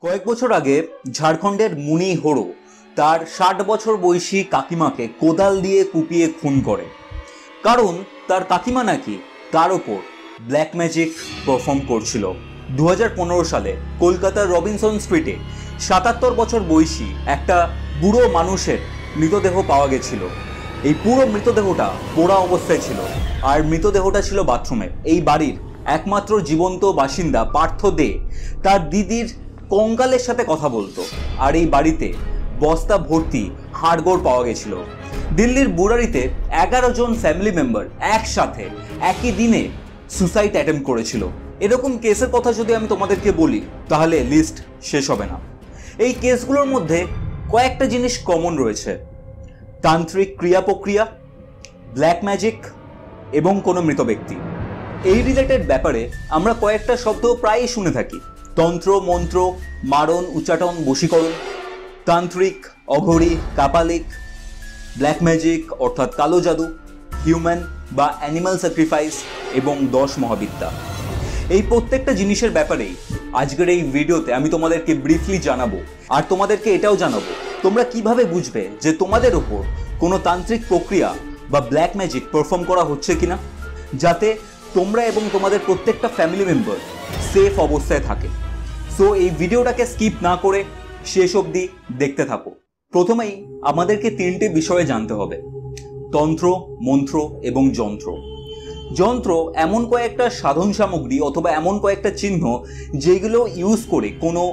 কয়েক বছর আগে ঝাড়খণ্ডের মুনি হোড়ো তার ৬০ বছর বয়সী কাকিমাকে কোদাল দিয়ে কুপিয়ে খুন করে। কারণ তার কাকিমা নাকি তার ওপর ব্ল্যাক ম্যাজিক পারফর্ম করছিল। ২০১৫ সালে কলকাতার রবিনসন স্ট্রিটে ৭৭ বছর বয়সী একটা বুড়ো মানুষের মৃতদেহ পাওয়া গেছিল। এই পুরো মৃতদেহটা পোড়া অবস্থায় ছিল, আর মৃতদেহটা ছিল বাথরুমে। এই বাড়ির একমাত্র জীবন্ত বাসিন্দা পার্থ দে তার দিদির কঙ্কালের সাথে কথা বলতো, আর এই বাড়িতে বস্তা ভর্তি হাড়গোড় পাওয়া গেছিল। দিল্লির বুড়ারিতে ১১ জন ফ্যামিলি মেম্বার একসাথে একই দিনে সুসাইড অ্যাটেম্প্ট করেছিল। এরকম কেসের কথা যদি আমি তোমাদেরকে বলি তাহলে লিস্ট শেষ হবে না। এই কেসগুলোর মধ্যে কয়েকটা জিনিস কমন রয়েছে: তান্ত্রিক ক্রিয়া প্রক্রিয়া, ব্ল্যাক ম্যাজিক এবং কোনো মৃত ব্যক্তি। এই রিলেটেড ব্যাপারে আমরা কয়েকটা শব্দ প্রায়ই শুনে থাকি: তন্ত্র, মন্ত্র, মারণ, উচ্চাটন, বশীকরণ, তান্ত্রিক, অঘরী, কাপালিক, ব্ল্যাক ম্যাজিক অর্থাৎ কালো জাদু, হিউম্যান বা অ্যানিমাল স্যাক্রিফাইস এবং ১০ মহাবিদ্যা। এই প্রত্যেকটা জিনিসের ব্যাপারেই আজকের এই ভিডিওতে আমি তোমাদেরকে ব্রিফলি জানাবো। আর তোমাদেরকে এটাও জানাবো তোমরা কিভাবে বুঝবে যে তোমাদের ওপর কোনো তান্ত্রিক প্রক্রিয়া বা ব্ল্যাক ম্যাজিক পারফর্ম করা হচ্ছে কিনা, যাতে তোমরা এবং তোমাদের প্রত্যেকটা ফ্যামিলি মেম্বার সেফ অবস্থায় থাকে। সো এই ভিডিওটাকে স্কিপ না করে শেষ অবধি দেখতে থাকো। প্রথমেই আমাদেরকে 3টে বিষয়ে জানতে হবে: তন্ত্র, মন্ত্র এবং যন্ত্র। যন্ত্র এমন কয়েকটা সাধন সামগ্রী অথবা এমন কয়েকটা চিহ্ন যেগুলো ইউজ করে কোনো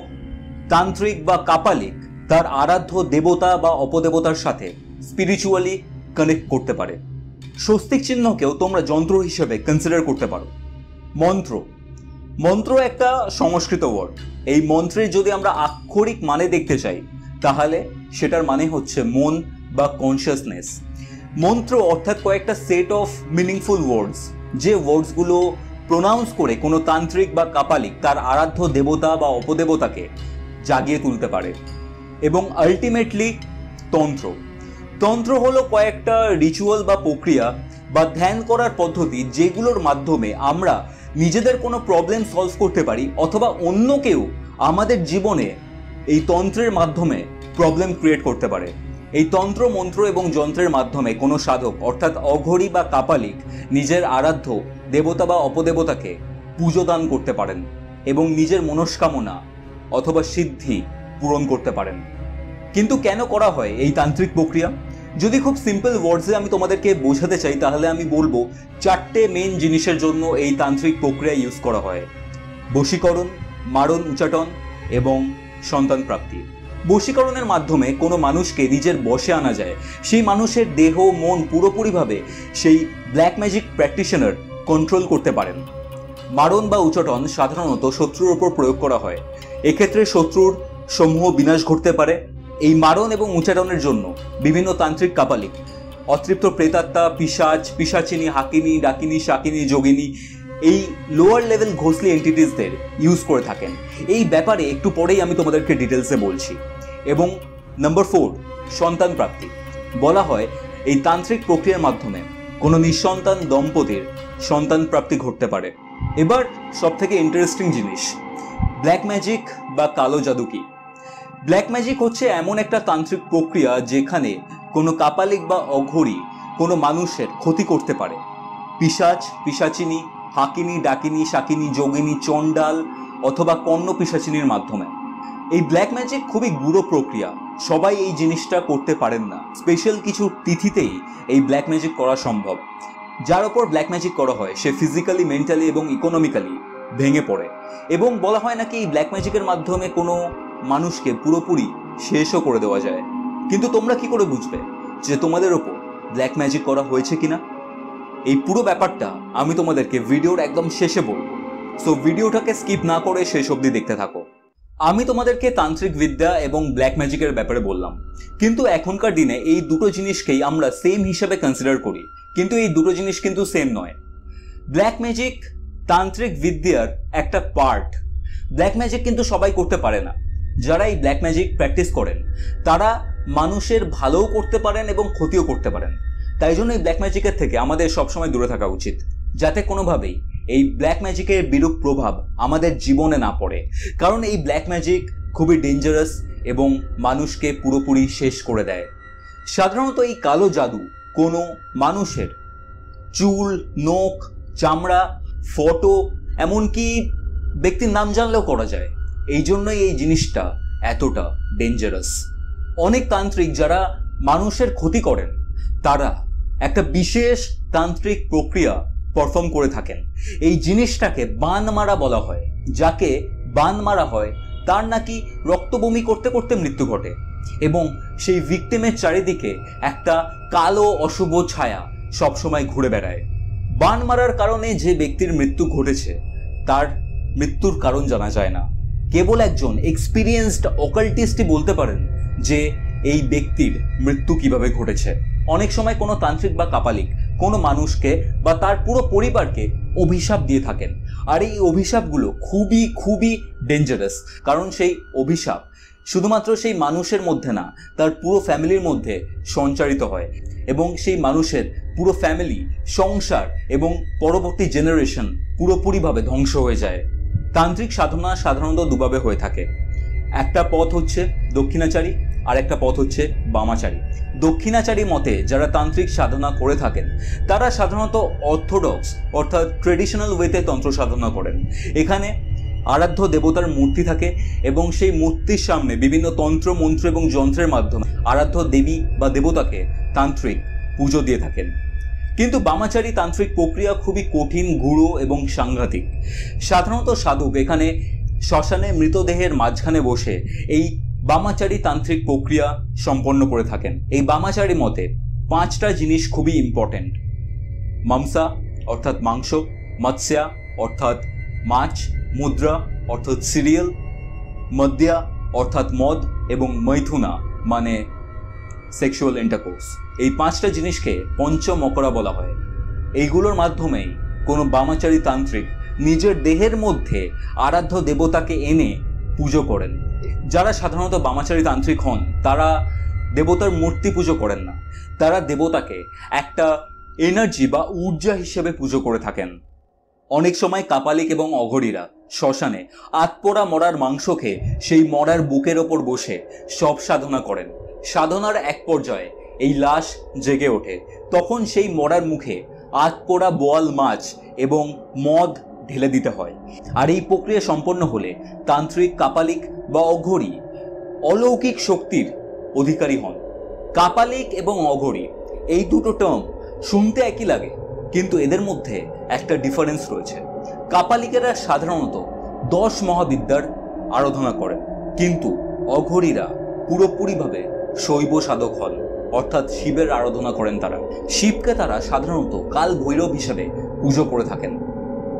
তান্ত্রিক বা কাপালিক তার আরাধ্য দেবতা বা অপদেবতার সাথে স্পিরিচুয়ালি কানেক্ট করতে পারে। স্বস্তিক চিহ্নকেও তোমরা যন্ত্র হিসেবে কনসিডার করতে পারো। মন্ত্র মন্ত্র একটা সংস্কৃত ওয়ার্ড। এই মন্ত্রের যদি আমরা আক্ষরিক মানে দেখতে চাই তাহলে সেটার মানে হচ্ছে মন বা কনসিয়াসনেস। মন্ত্র অর্থাৎ কয়েকটা সেট অফ মিনিংফুল ওয়ার্ডস, যে ওয়ার্ডসগুলো প্রোনাউন্স করে কোনো তান্ত্রিক বা কাপালিক তার আরাধ্য দেবতা বা অপদেবতাকে জাগিয়ে তুলতে পারে। এবং আলটিমেটলি তন্ত্র তন্ত্র হলো কয়েকটা রিচুয়াল বা প্রক্রিয়া বা ধ্যান করার পদ্ধতি, যেগুলোর মাধ্যমে আমরা নিজেদের কোনো প্রবলেম সলভ করতে পারি অথবা অন্য কেউ আমাদের জীবনে এই তন্ত্রের মাধ্যমে প্রবলেম ক্রিয়েট করতে পারে। এই তন্ত্র, মন্ত্র এবং যন্ত্রের মাধ্যমে কোনো সাধক অর্থাৎ অঘরী বা কাপালিক নিজের আরাধ্য দেবতা বা অপদেবতাকে পুজো দান করতে পারেন এবং নিজের মনস্কামনা অথবা সিদ্ধি পূরণ করতে পারেন। কিন্তু কেন করা হয় এই তান্ত্রিক প্রক্রিয়া? যদি খুব সিম্পল ওয়ার্ডসে আমি তোমাদেরকে বোঝাতে চাই তাহলে আমি বলবো 4টে মেন জিনিসের জন্য এই তান্ত্রিক প্রক্রিয়া ইউজ করা হয়: বশীকরণ, মারণ, উচ্চাটন এবং সন্তান প্রাপ্তি। বশীকরণের মাধ্যমে কোনো মানুষকে নিজের বশে আনা যায়। সেই মানুষের দেহ মন পুরোপুরিভাবে সেই ব্ল্যাক ম্যাজিক প্র্যাকটিশনার কন্ট্রোল করতে পারেন। মারণ বা উচ্চাটন সাধারণত শত্রুর ওপর প্রয়োগ করা হয়। এক্ষেত্রে শত্রুর সমূহ বিনাশ ঘটতে পারে। এই মারণ এবং উচ্চাটনের জন্য বিভিন্ন তান্ত্রিক কাপালিক অতৃপ্ত প্রেতাত্মা, পিশাচ, পিশাচিনী, হাকিনী, ডাকিনী, শাকিনী, যোগিনী, এই লোয়ার লেভেল ঘোষলি এন্টিটিসদের ইউজ করে থাকেন। এই ব্যাপারে একটু পরেই আমি তোমাদেরকে ডিটেলসে বলছি। এবং নাম্বার 4, সন্তান প্রাপ্তি। বলা হয় এই তান্ত্রিক প্রক্রিয়ার মাধ্যমে কোনো নিঃসন্তান দম্পতির সন্তান প্রাপ্তি ঘটতে পারে। এবার সবথেকে ইন্টারেস্টিং জিনিস, ব্ল্যাক ম্যাজিক বা কালো জাদু কি? ব্ল্যাক ম্যাজিক হচ্ছে এমন একটা তান্ত্রিক প্রক্রিয়া যেখানে কোনো কাপালিক বা অঘরী কোনো মানুষের ক্ষতি করতে পারে। পিশাচ, পিশাচিনী, হাকিনী, ডাকিনী, শাকিনী, যোগিনী, চণ্ডাল অথবা কর্ণ পিশাচিনীর মাধ্যমে। এই ব্ল্যাক ম্যাজিক খুবই গূঢ় প্রক্রিয়া, সবাই এই জিনিসটা করতে পারেন না। স্পেশাল কিছু তিথিতেই এই ব্ল্যাক ম্যাজিক করা সম্ভব। যার ওপর ব্ল্যাক ম্যাজিক করা হয় সে ফিজিক্যালি, মেন্টালি এবং ইকোনমিক্যালি ভেঙে পড়ে। এবং বলা হয় নাকি এই ব্ল্যাক ম্যাজিকের মাধ্যমে কোনো মানুষকে পুরোপুরি শেষও করে দেওয়া যায়। কিন্তু তোমরা কি করে বুঝবে যে তোমাদের ওপর ব্ল্যাক ম্যাজিক করা হয়েছে কিনা? এই পুরো ব্যাপারটা আমি তোমাদেরকে ভিডিওর একদম শেষে বলবো। সো ভিডিওটাকে স্কিপ না করে শেষ অবধি দেখতে থাকো। আমি তোমাদেরকে তান্ত্রিক বিদ্যা এবং ব্ল্যাক ম্যাজিকের ব্যাপারে বললাম, কিন্তু এখনকার দিনে এই দুটো জিনিসকেই আমরা সেম হিসেবে কনসিডার করি, কিন্তু এই দুটো জিনিস কিন্তু সেম নয়। ব্ল্যাক ম্যাজিক তান্ত্রিক বিদ্যার একটা পার্ট। ব্ল্যাক ম্যাজিক কিন্তু সবাই করতে পারে না। যারা এই ব্ল্যাক ম্যাজিক প্র্যাকটিস করেন তারা মানুষের ভালোও করতে পারেন এবং ক্ষতিও করতে পারেন। তাই জন্য এই ব্ল্যাক ম্যাজিকের থেকে আমাদের সবসময় দূরে থাকা উচিত, যাতে কোনোভাবেই এই ব্ল্যাক ম্যাজিকের বিরূপ প্রভাব আমাদের জীবনে না পড়ে। কারণ এই ব্ল্যাক ম্যাজিক খুবই ডেঞ্জারাস এবং মানুষকে পুরোপুরি শেষ করে দেয়। সাধারণত এই কালো জাদু কোনো মানুষের চুল, নখ, চামড়া, ফটো, এমনকি ব্যক্তির নাম জানলেও করা যায়। এই জন্যই এই জিনিসটা এতটা ডেঞ্জারাস। অনেক তান্ত্রিক যারা মানুষের ক্ষতি করেন তারা একটা বিশেষ তান্ত্রিক প্রক্রিয়া পারফর্ম করে থাকেন। এই জিনিসটাকে বান মারা বলা হয়। যাকে বান মারা হয় তার নাকি রক্তবমি করতে করতে মৃত্যু ঘটে এবং সেই ভিকটিমের চারিদিকে একটা কালো অশুভ ছায়া সবসময় ঘুরে বেড়ায়। বান মারার কারণে যে ব্যক্তির মৃত্যু ঘটেছে তার মৃত্যুর কারণ জানা যায় না। কেবল একজন এক্সপিরিয়েন্সড অকাল্টিস্টই বলতে পারেন যে এই ব্যক্তির মৃত্যু কিভাবে ঘটেছে। অনেক সময় কোনো তান্ত্রিক বা কাপালিক কোনো মানুষকে বা তার পুরো পরিবারকে অভিশাপ দিয়ে থাকেন, আর এই অভিশাপগুলো খুবই খুবই ডেঞ্জারাস। কারণ সেই অভিশাপ শুধুমাত্র সেই মানুষের মধ্যে না, তার পুরো ফ্যামিলির মধ্যে সঞ্চারিত হয় এবং সেই মানুষের পুরো ফ্যামিলি, সংসার এবং পরবর্তী জেনারেশন পুরোপুরিভাবে ধ্বংস হয়ে যায়। তান্ত্রিক সাধনা সাধারণত দুভাবে হয়ে থাকে। একটা পথ হচ্ছে দক্ষিণাচারী আর একটা পথ হচ্ছে বামাচারী। দক্ষিণাচারী মতে যারা তান্ত্রিক সাধনা করে থাকেন তারা সাধারণত অর্থোডক্স অর্থাৎ ট্রেডিশনাল ওয়েতে তন্ত্র সাধনা করেন। এখানে আরাধ্য দেবতার মূর্তি থাকে এবং সেই মূর্তির সামনে বিভিন্ন তন্ত্র, মন্ত্র এবং যন্ত্রের মাধ্যমে আরাধ্য দেবী বা দেবতাকে তান্ত্রিক পুজো দিয়ে থাকেন। কিন্তু বামাচারী তান্ত্রিক প্রক্রিয়া খুবই কঠিন, গূঢ় এবং সাংঘাতিক। সাধারণত সাধক এখানে শ্মশানে মৃতদেহের মাঝখানে বসে এই বামাচারী তান্ত্রিক প্রক্রিয়া সম্পন্ন করে থাকেন। এই বামাচারী মতে 5টা জিনিস খুবই ইম্পর্টেন্ট: মাংসা অর্থাৎ মাংস, মৎস্যা অর্থাৎ মাছ, মুদ্রা অর্থাৎ সিরিয়াল, মদ্যা অর্থাৎ মদ এবং মৈথুনা মানে সেক্সুয়াল ইন্টারকোর্স। এই 5টা জিনিসকে পঞ্চমকরা বলা হয়। এইগুলোর মাধ্যমেই কোনো বামাচারী তান্ত্রিক নিজের দেহের মধ্যে আরাধ্য দেবতাকে এনে পুজো করেন। যারা সাধারণত বামাচারী তান্ত্রিক হন তারা দেবতার মূর্তি পুজো করেন না, তারা দেবতাকে একটা এনার্জি বা ঊর্জা হিসেবে পুজো করে থাকেন। অনেক সময় কাপালিক এবং অঘরীরা শ্মশানে আত্মরা মরার মাংস খেয়ে সেই মরার বুকের ওপর বসে সব সাধনা করেন। সাধনার এক পর্যায়ে এই লাশ জেগে ওঠে, তখন সেই মরার মুখে আত্মরা বোয়াল মাছ এবং মদ ঢেলে দিতে হয়। আর এই প্রক্রিয়া সম্পন্ন হলে তান্ত্রিক, কাপালিক বা অঘরী অলৌকিক শক্তির অধিকারী হন। কাপালিক এবং অঘরী এই দুটো টার্ম শুনতে একই লাগে, কিন্তু এদের মধ্যে একটা ডিফারেন্স রয়েছে। কাপালিকেরা সাধারণত 10 মহাবিদ্যার আরাধনা করেন, কিন্তু অঘরীরা পুরোপুরিভাবে শৈব সাধক হন, অর্থাৎ শিবের আরাধনা করেন। তারা শিবকে তারা সাধারণত কাল ভৈরব হিসেবে পুজো করে থাকেন।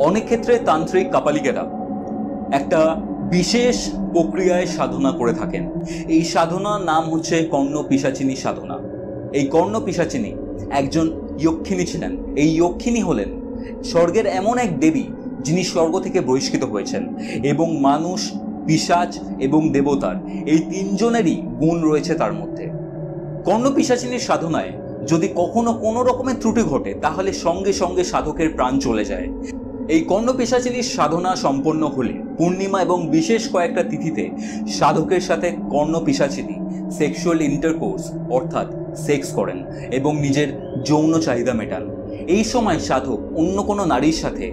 অনেক ক্ষেত্রে তান্ত্রিক কাপালিকেরা একটা বিশেষ প্রক্রিয়ায় সাধনা করে থাকেন। এই সাধনার নাম হচ্ছে কর্ণ পিশাচিনী সাধনা। এই কর্ণ পিশাচিনী একজন যক্ষিণী ছিলেন। এই যক্ষিণী হলেন স্বর্গের এমন এক দেবী যিনি স্বর্গ থেকে বহিষ্কৃত হয়েছেন এবং মানুষ, পিশাচ এবং দেবতার এই 3জনেরই গুণ রয়েছে তার মধ্যে। কর্ণ পিশাচিনীর সাধনায় যদি কখনো কোনো রকমের ত্রুটি ঘটে তাহলে সঙ্গে সঙ্গে সাধকের প্রাণ চলে যায়। এই কর্ণ পিশাচিনীর সাধনা সম্পন্ন হলে পূর্ণিমা এবং বিশেষ কয়েকটা তিথিতে সাধকের সাথে কর্ণ পিশাচিনী সেক্সুয়াল ইন্টারকোর্স অর্থাৎ সেক্স করেন এবং নিজের যৌন চাহিদা মেটান। এই সময় সাধক অন্য কোনো নারীর সাথে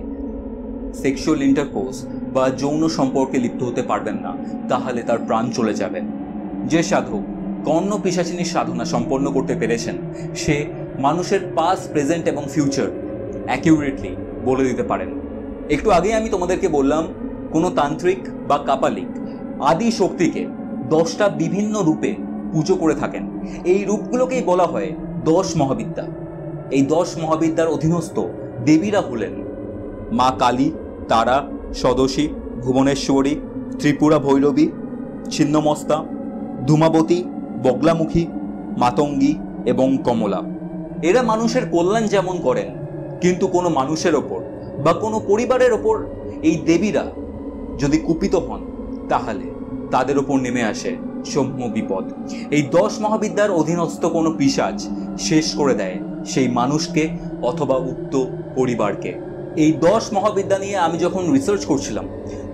সেক্সুয়াল ইন্টারকোর্স বা যৌন সম্পর্কে লিপ্ত হতে পারবেন না, তাহলে তার প্রাণ চলে যাবে। যে সাধক কর্ণ পিশাচিনীর সাধনা সম্পন্ন করতে পেরেছেন সে মানুষের পাস্ট, প্রেজেন্ট এবং ফিউচার অ্যাকিউরেটলি বলে দিতে পারেন। একটু আগে আমি তোমাদেরকে বললাম কোনো তান্ত্রিক বা কাপালিক আদি শক্তিকে 10টা বিভিন্ন রূপে পুজো করে থাকেন। এই রূপগুলোকেই বলা হয় 10 মহাবিদ্যা। এই 10 মহাবিদ্যার অধীনস্থ দেবীরা হলেন মা কালী, তারা, সদসী, ভুবনেশ্বরী, ত্রিপুরা ভৈরবী, ছিন্নমস্তা, ধূমাবতী, বগলামুখী, মাতঙ্গী এবং কমলা। এরা মানুষের কল্যাণ যেমন করেন, কিন্তু কোনো মানুষের ওপর বা কোনো পরিবারের ওপর এই দেবীরা যদি কুপিত হন তাহলে তাদের ওপর নেমে আসে সমূহ বিপদ। এই 10 মহাবিদ্যার অধীনস্থ কোনো পিশাচ শেষ করে দেয় সেই মানুষকে অথবা উক্ত পরিবারকে। এই 10 মহাবিদ্যা নিয়ে আমি যখন রিসার্চ করছিলাম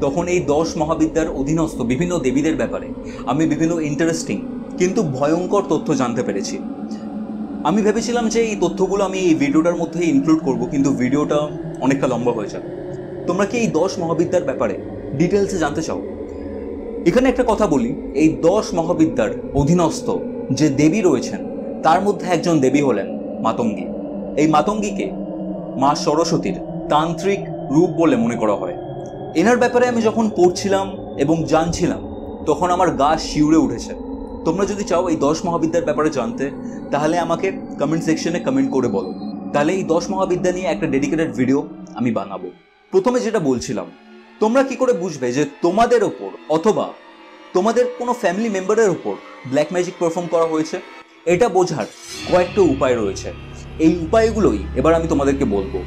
তখন এই 10 মহাবিদ্যার অধীনস্থ বিভিন্ন দেবীদের ব্যাপারে আমি বিভিন্ন ইন্টারেস্টিং কিন্তু ভয়ঙ্কর তথ্য জানতে পেরেছি। আমি ভেবেছিলাম যে এই তথ্যগুলো আমি এই ভিডিওটার মধ্যে ইনক্লুড করব, কিন্তু ভিডিওটা অনেকটা লম্বা হয়ে যাবে। তোমরা কি এই 10 মহাবিদ্যার ব্যাপারে ডিটেলসে জানতে চাও? এখানে একটা কথা বলি, এই 10 মহাবিদ্যার অধীনস্থ যে দেবী রয়েছেন তার মধ্যে একজন দেবী হলেন মাতঙ্গী। এই মাতঙ্গীকে মা সরস্বতীর তান্ত্রিক রূপ বলে মনে করা হয়। এনার ব্যাপারে আমি যখন পড়ছিলাম এবং জানছিলাম তখন আমার গা শিউরে উঠেছে। তোমরা যদি চাও এই 10 মহাবিদ্যার ব্যাপারে জানতে, তাহলে আমাকে কমেন্ট সেকশনে কমেন্ট করে বলো, তাহলে এই 10 মহাবিদ্যা নিয়ে একটা ডেডিকেটেড ভিডিও আমি বানাবো। প্রথমে যেটা বলছিলাম, তোমরা কি করে বুঝবে যে তোমাদের ওপর অথবা তোমাদের কোনো ফ্যামিলি মেম্বারের ওপর ব্ল্যাক ম্যাজিক পারফর্ম করা হয়েছে? এটা বোঝার কয়েকটা উপায় রয়েছে। এই উপায়গুলোই এবার আমি তোমাদেরকে বলবো।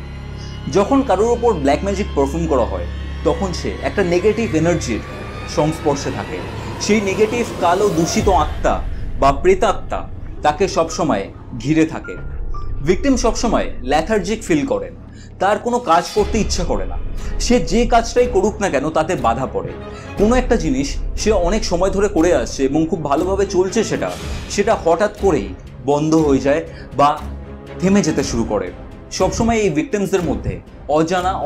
যখন কারোর ওপর ব্ল্যাক ম্যাজিক পারফর্ম করা হয় তখন সে একটা নেগেটিভ এনার্জির সংস্পর্শে থাকে। সেই নেগেটিভ কালো দূষিত আত্মা বা প্রেতাত্মা তাকে সবসময় ঘিরে থাকে। ভিকটিম সবসময় ল্যাথার্জিক ফিল করেন, তার কোনো কাজ করতে ইচ্ছা করে না। সে যে কাজটাই করুক না কেন তাতে বাধা পড়ে। কোনো একটা জিনিস সে অনেক সময় ধরে করে আসছে এবং খুব ভালোভাবে চলছে, সেটা হঠাৎ করেই বন্ধ হয়ে যায় বা থেমে যেতে শুরু করে। সবসময় এই ভিকটিমসদের মধ্যে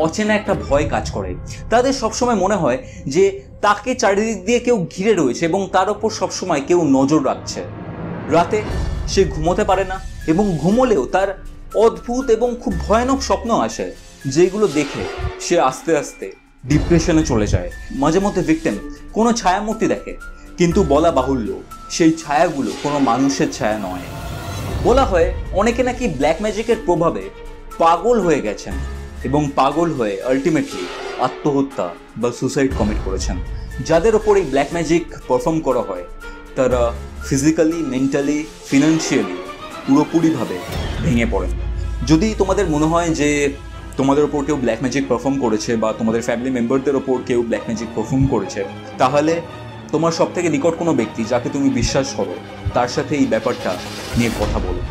অচেনা একটা ভয় কাজ করে। তাদের সবসময় মনে হয় যে তাকে চারিদিক দিয়ে কেউ ঘিরে রয়েছে এবং তার ওপর সবসময় কেউ নজর রাখছে। রাতে সে ঘুমোতে পারে না এবং ঘুমোলেও তার অদ্ভুত এবং খুব ভয়ানক স্বপ্ন আসে, যেগুলো দেখে সে আস্তে আস্তে ডিপ্রেশনে চলে যায়। মাঝে মধ্যে ভিকটিম কোনো ছায়ামূর্তি দেখে, কিন্তু বলা বাহুল্য সেই ছায়াগুলো কোনো মানুষের ছায়া নয়। বলা হয় অনেকে নাকি ব্ল্যাক ম্যাজিকের প্রভাবে পাগল হয়ে গেছেন এবং পাগল হয়ে আলটিমেটলি আত্মহত্যা বা সুসাইড কমিট করেছেন। যাদের ওপর এই ব্ল্যাক ম্যাজিক পারফর্ম করা হয় তারা ফিজিক্যালি, মেন্টালি, ফিনান্সিয়ালি পুরোপুরিভাবে ভেঙে পড়েন। যদি তোমাদের মনে হয় যে তোমাদের ওপর কেউ ব্ল্যাক ম্যাজিক পারফর্ম করেছে বা তোমাদের ফ্যামিলি মেম্বারদের ওপর কেউ ব্ল্যাক ম্যাজিক পারফর্ম করেছে, তাহলে তোমার সব থেকে নিকট কোনো ব্যক্তি যাকে তুমি বিশ্বাস করো তার সাথে এই ব্যাপারটা নিয়ে কথা বলো।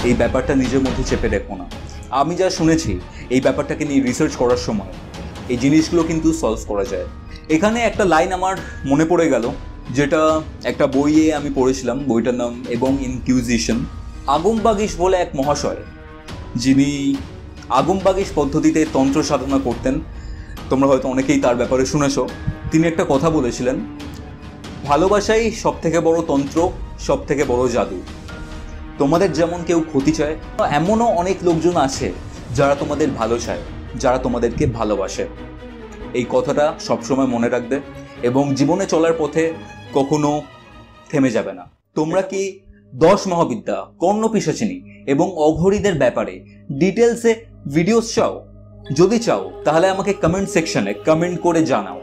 এই ব্যাপারটা নিজের মধ্যে চেপে রেখো না। আমি যা শুনেছি এই ব্যাপারটাকে নিয়ে রিসার্চ করার সময় এই জিনিসগুলো কিন্তু সলভ করা যায়। এখানে একটা লাইন আমার মনে পড়ে গেল, যেটা একটা বইয়ে আমি পড়েছিলাম। বইটার নাম এবং ইনকিউজিশন। আগমবাগিশ বলে এক মহাশয়, যিনি আগমবাগিশ পদ্ধতিতে তন্ত্র সাধনা করতেন, তোমরা হয়তো অনেকেই তার ব্যাপারে শুনেছো। তিনি একটা কথা বলেছিলেন, ভালোবাসাই সব থেকে বড় তন্ত্র, সব থেকে বড় জাদু। তোমাদের যেমন কেউ ক্ষতি চায়, এমনও অনেক লোকজন আছে যারা তোমাদের ভালো চায়, যারা তোমাদেরকে ভালোবাসে। এই কথাটা সবসময় মনে রাখবে এবং জীবনে চলার পথে কখনো থেমে যাবে না। তোমরা কি 10 মহাবিদ্যা, কর্ণপিশাচিনী এবং অঘরীদের ব্যাপারে ডিটেলসে ভিডিওস চাও? যদি চাও তাহলে আমাকে কমেন্ট সেকশনে কমেন্ট করে জানাও।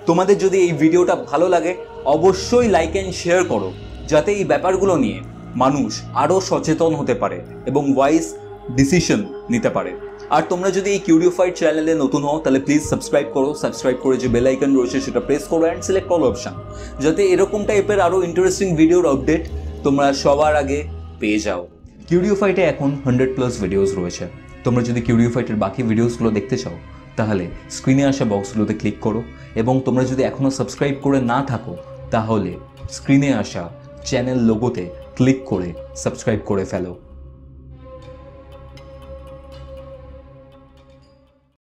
তোমাদের যদি এই ভিডিওটা ভালো লাগে অবশ্যই লাইক অ্যান্ড শেয়ার করো, যাতে এই ব্যাপারগুলো নিয়ে মানুষ আরও সচেতন হতে পারে এবং ওয়াইজ ডিসিশন নিতে পারে। আর তোমরা যদি এই কিউরিওফাইড চ্যানেলে নতুন হও তাহলে প্লিজ সাবস্ক্রাইব করো। সাবস্ক্রাইব করে যে বেল আইকন রয়েছে সেটা প্রেস করো অ্যান্ড সিলেক্ট অল অপশন, যাতে এরকম টাইপের আরও ইন্টারেস্টিং ভিডিওর আপডেট তোমরা সবার আগে পেয়ে যাও। কিউরিওফাইটে এখন 100+ ভিডিওস রয়েছে। তোমরা যদি কিউরিওফাইটের বাকি ভিডিওসগুলো দেখতে চাও তাহলে স্ক্রিনে আসা বক্সগুলোতে ক্লিক করো, এবং তোমরা যদি এখনও সাবস্ক্রাইব করে না থাকো তাহলে স্ক্রিনে আসা চ্যানেল লোগোতে ক্লিক করে সাবস্ক্রাইব করে ফেলো।